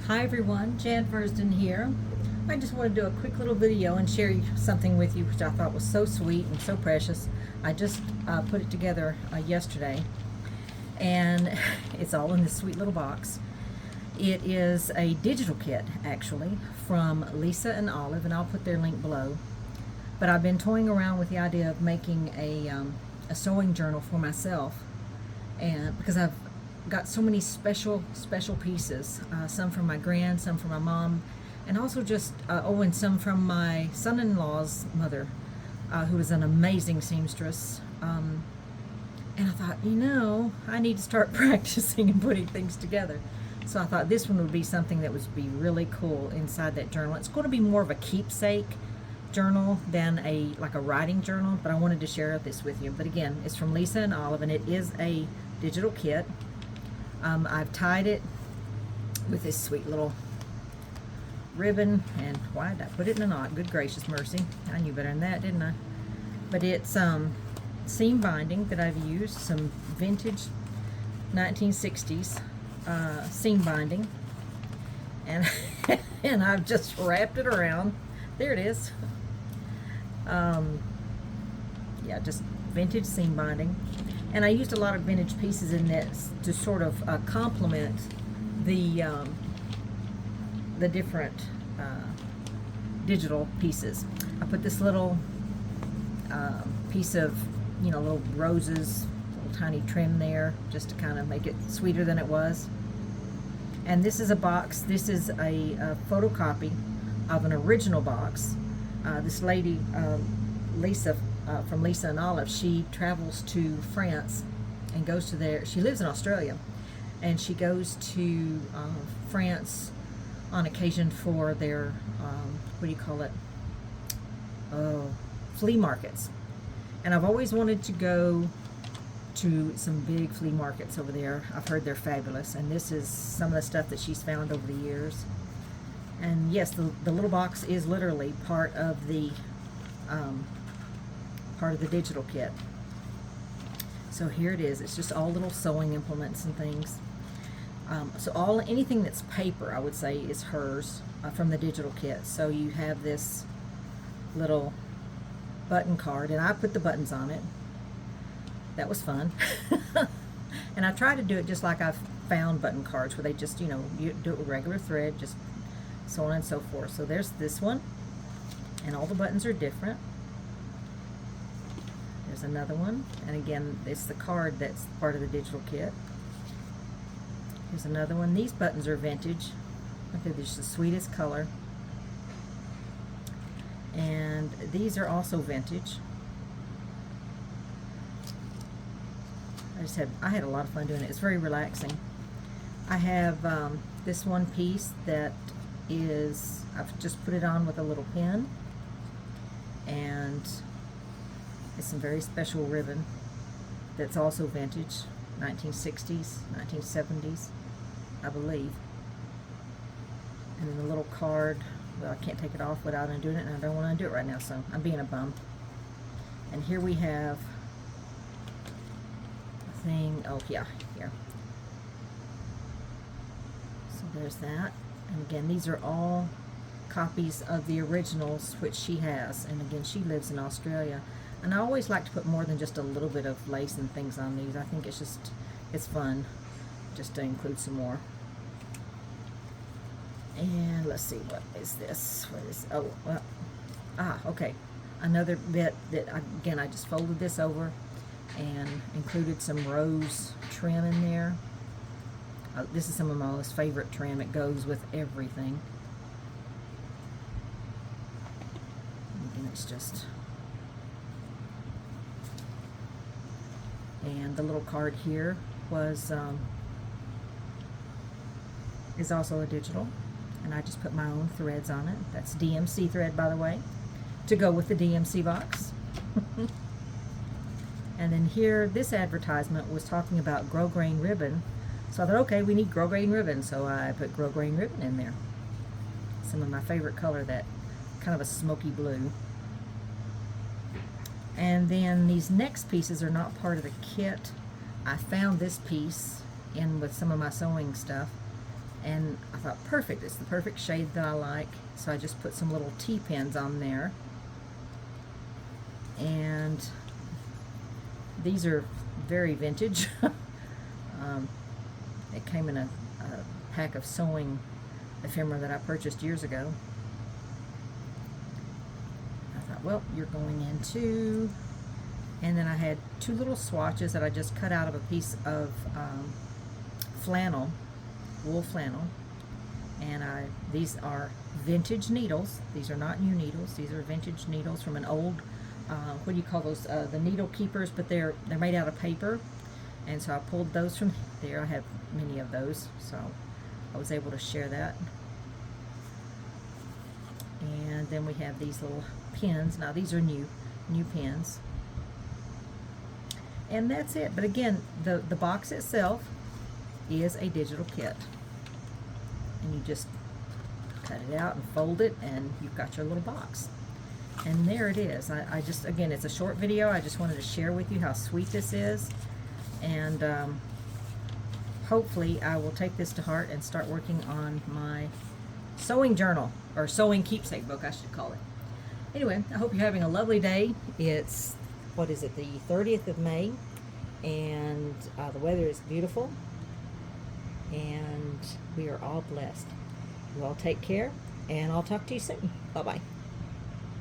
Hi everyone, Jan Versden here. I just want to do a quick little video and share something with you which I thought was so sweet and so precious. I just put it together yesterday, and it's all in this sweet little box. It is a digital kit actually from Lisa and Olive, and I'll put their link below. But I've been toying around with the idea of making a sewing journal for myself, and because I've got so many special pieces, some from my grand, some from my mom, and also just and some from my son-in-law's mother, who is an amazing seamstress. And I thought, I need to start practicing and putting things together. So I thought this one would be something that would be really cool inside that journal. It's going to be more of a keepsake journal than like a writing journal, but I wanted to share this with you. But again, it's from Lisa and Olive, and it is a digital kit. I've tied it with this sweet little ribbon, and why did I put it in a knot? Good gracious mercy, I knew better than that, didn't I? But it's seam binding that I've used, some vintage 1960s seam binding, and and I've just wrapped it around. There it is. Yeah, just vintage seam binding. And I used a lot of vintage pieces in this to sort of complement the different digital pieces. I put this little piece of, little roses, little tiny trim there, just to kind of make it sweeter than it was. And this is a box. This is a photocopy of an original box. This lady, Lisa, from Lisa and Olive, she travels to France and goes to there. She lives in Australia, and she goes to France on occasion for their what do you call it? Oh, flea markets. And I've always wanted to go to some big flea markets over there. I've heard they're fabulous, and this is some of the stuff that she's found over the years. And yes, the little box is literally part of the digital kit. So here it is. It's just all little sewing implements and things. So anything that's paper, I would say, is hers from the digital kit. So you have this little button card, and I put the buttons on it. That was fun. And I try to do it just like I've found button cards, where they just, you do it with regular thread, just so on and so forth. So there's this one, and all the buttons are different. There's another one, and again, it's the card that's part of the digital kit. Here's another one. These buttons are vintage. They're just the sweetest color. And these are also vintage. I had a lot of fun doing it. It's very relaxing. I have this one piece that is, I've just put it on with a little pin, and it's some very special ribbon that's also vintage, 1960s, 1970s, I believe. And then the little card, well, I can't take it off without undoing it, and I don't want to undo it right now, so I'm being a bum. And here we have a thing, oh yeah, here. So there's that. And again, these are all copies of the originals, which she has. And again, she lives in Australia. And I always like to put more than just a little bit of lace and things on these. I think it's fun just to include some more. And let's see, what is this? What is, oh, well, okay. Another bit that, again, I just folded this over and included some rose trim in there. This is some of my most favorite trim. It goes with everything. And it's just... And the little card here is also a digital, and I just put my own threads on it. That's DMC thread, by the way, to go with the DMC box. And then here, this advertisement was talking about grosgrain ribbon, so I thought, okay, we need grosgrain ribbon, so I put grosgrain ribbon in there. Some of my favorite color, that kind of a smoky blue. And then these next pieces are not part of the kit. I found this piece in with some of my sewing stuff, And I thought, perfect, it's the perfect shade that I like. So I just put some little T-pins on there. And these are very vintage. It came in a pack of sewing ephemera that I purchased years ago. I thought, well, you're going into, and then I had two little swatches that I just cut out of a piece of flannel, wool flannel, and these are vintage needles. These are not new needles. These are vintage needles from an old, what do you call those? The needle keepers, but they're made out of paper. And so I pulled those from there. I have many of those, so I was able to share that. And then we have these little pins. Now these are new pins. And that's it. But again, the box itself is a digital kit. And you just cut it out and fold it, and you've got your little box. And there it is. I just, again, it's a short video. I just wanted to share with you how sweet this is. And hopefully I will take this to heart and start working on my sewing journal, or sewing keepsake book, I should call it. Anyway, I hope you're having a lovely day. It's, what is it, the 30th of May, and the weather is beautiful, and we are all blessed. You all take care, and I'll talk to you soon. Bye-bye.